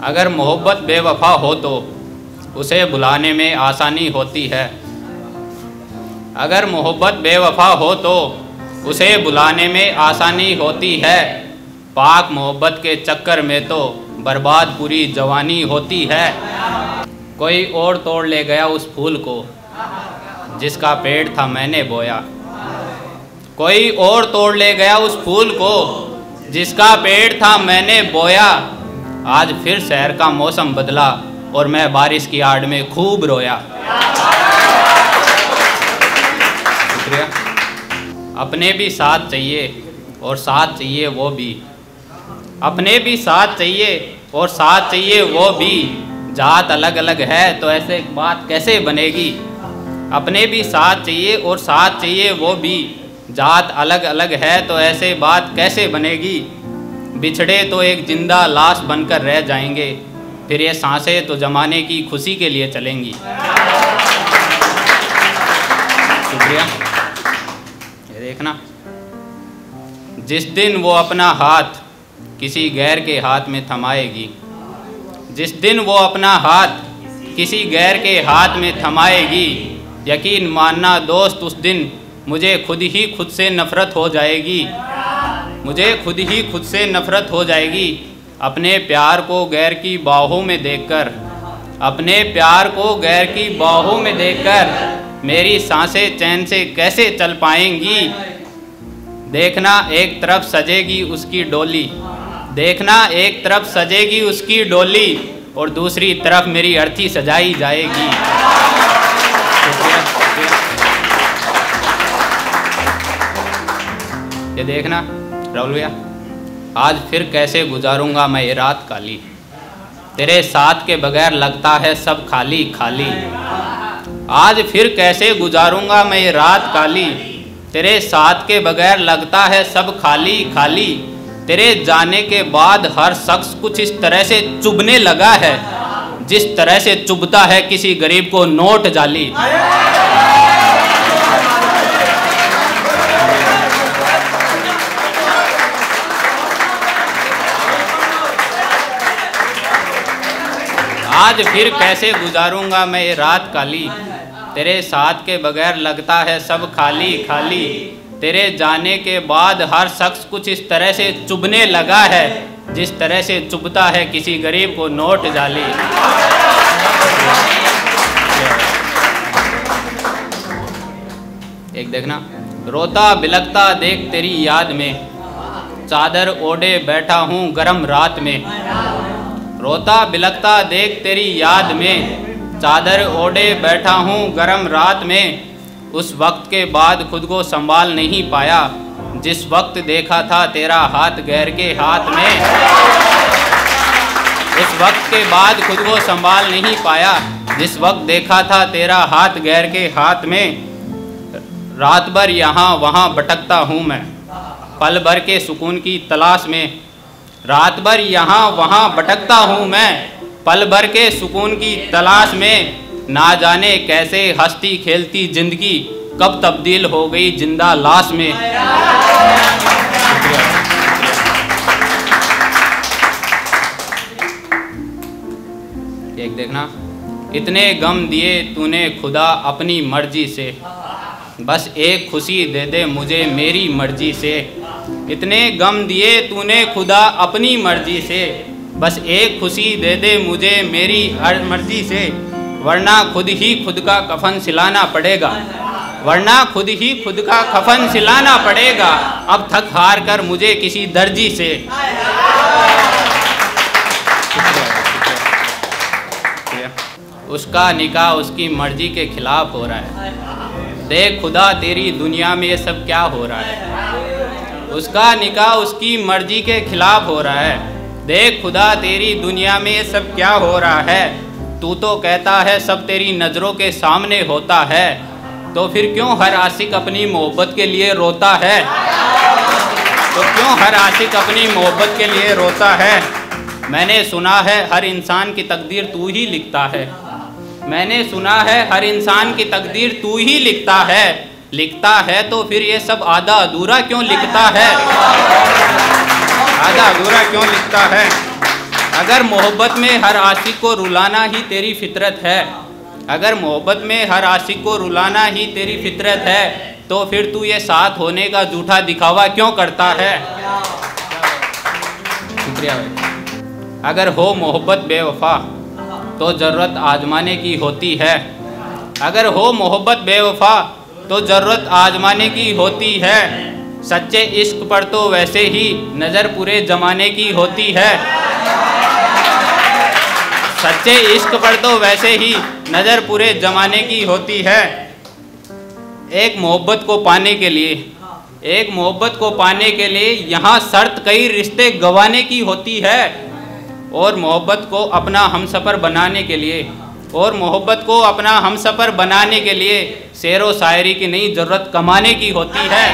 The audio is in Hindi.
अगर मोहब्बत बेवफा हो तो उसे बुलाने में आसानी होती है। अगर मोहब्बत बेवफा हो तो उसे बुलाने में आसानी होती है। पाक मोहब्बत के चक्कर में तो बर्बाद पूरी जवानी होती है। कोई और तोड़ ले गया उस फूल को जिसका पेड़ था मैंने बोया। कोई और तोड़ ले गया उस फूल को जिसका पेड़ था मैंने बोया। आज फिर शहर का मौसम बदला और मैं बारिश की आड़ में खूब रोया। शुक्रिया। अपने भी साथ चाहिए और साथ चाहिए वो भी। अपने भी साथ चाहिए और साथ चाहिए वो भी। जात अलग अलग है तो ऐसे बात कैसे बनेगी। अपने भी साथ चाहिए और साथ चाहिए वो भी। जात अलग अलग है तो ऐसे बात कैसे बनेगी। बिछड़े तो एक जिंदा लाश बनकर रह जाएंगे, फिर ये सांसें तो जमाने की खुशी के लिए चलेंगी। शुक्रिया। ये देखना, जिस दिन वो अपना हाथ किसी गैर के हाथ में थमाएगी, जिस दिन वो अपना हाथ किसी गैर के हाथ में थमाएगी, यकीन मानना दोस्त उस दिन मुझे खुद ही खुद से नफ़रत हो जाएगी। मुझे खुद ही खुद से नफ़रत हो जाएगी। अपने प्यार को गैर की बाहों में देखकर, अपने प्यार को गैर की बाहों में देखकर मेरी सांसें चैन से कैसे चल पाएंगी। देखना एक तरफ सजेगी उसकी डोली, देखना एक तरफ सजेगी उसकी डोली और दूसरी तरफ मेरी अर्थी सजाई जाएगी। ये देखना राहुल भैया, आज फिर कैसे गुजारूंगा मैं ये रात काली। तेरे साथ के बगैर लगता है सब खाली खाली। आज फिर कैसे गुजारूंगा मैं ये रात काली। तेरे साथ के बगैर लगता है सब खाली खाली। तेरे जाने के बाद हर शख्स कुछ इस तरह से चुभने लगा है जिस तरह से चुभता है किसी गरीब को नोट जाली। आज फिर कैसे गुजारूंगा मैं ये रात काली। तेरे साथ के बगैर लगता है सब खाली खाली। तेरे जाने के बाद हर शख्स कुछ इस तरह से चुभने लगा है जिस तरह से चुभता है किसी गरीब को नोट जाली। एक देखना, रोता बिलखता देख तेरी याद में, चादर ओढ़े बैठा हूँ गरम रात में। रोता बिलखता देख तेरी याद में, चादर ओढ़े बैठा हूँ गरम रात में। उस वक्त के बाद खुद को संभाल नहीं पाया जिस वक्त देखा था तेरा हाथ गैर के हाथ में। उस वक्त के बाद खुद को संभाल नहीं पाया जिस वक्त देखा था तेरा हाथ गैर के हाथ में। रात भर यहाँ वहाँ भटकता हूँ मैं पल भर के सुकून की तलाश में। रात भर यहाँ वहाँ भटकता हूँ मैं पल भर के सुकून की तलाश में। ना जाने कैसे हंसती खेलती जिंदगी कब तब्दील हो गई जिंदा लाश में। एक देखना, इतने गम दिए तूने खुदा अपनी मर्जी से, बस एक खुशी दे दे मुझे मेरी मर्जी से। इतने गम दिए तूने खुदा अपनी मर्जी से, बस एक खुशी दे दे मुझे मेरी हर मर्जी से। वरना खुद ही खुद का कफन सिलाना पड़ेगा, वरना खुद ही खुद का कफन सिलाना पड़ेगा। अब थक हार कर मुझे किसी दर्जी से। उसका निकाह उसकी मर्जी के खिलाफ हो रहा है। देख खुदा तेरी दुनिया में ये सब क्या हो रहा है। उसका निकाह उसकी मर्जी के खिलाफ हो रहा है। देख खुदा तेरी दुनिया में ये सब क्या हो रहा है। तू तो कहता है सब तेरी नज़रों के सामने होता है, तो फिर क्यों हर आशिक अपनी मोहब्बत के लिए रोता है। तो क्यों हर आशिक अपनी मोहब्बत के लिए रोता है। मैंने सुना है हर इंसान की तकदीर तू ही लिखता है। मैंने सुना है हर इंसान की तकदीर तू ही लिखता है। लिखता है तो फिर ये सब आधा अधूरा क्यों लिखता है। आधा अधूरा क्यों लिखता है। अगर मोहब्बत में हर आशिक को रुलाना ही तेरी फितरत है, अगर मोहब्बत में हर आशिक को रुलाना ही तेरी फितरत है, तो फिर तू ये साथ होने का झूठा दिखावा क्यों करता है। शुक्रिया भाई। अगर हो मोहब्बत बेवफा तो ज़रूरत आजमाने की होती है, अगर हो मोहब्बत बेवफा तो ज़रूरत आजमाने की होती है। सच्चे इश्क पर तो वैसे ही नज़र पूरे ज़माने की होती है, सच्चे इश्क पर तो वैसे ही नज़र पूरे ज़माने की होती है। एक मोहब्बत को पाने के लिए, एक मोहब्बत को पाने के लिए यहाँ शर्त कई रिश्ते गंवाने की होती है, और मोहब्बत को अपना हमसफ़र बनाने के लिए, और मोहब्बत को अपना हमसफ़र बनाने के लिए शेर व शायरी की नहीं ज़रूरत कमाने की होती है।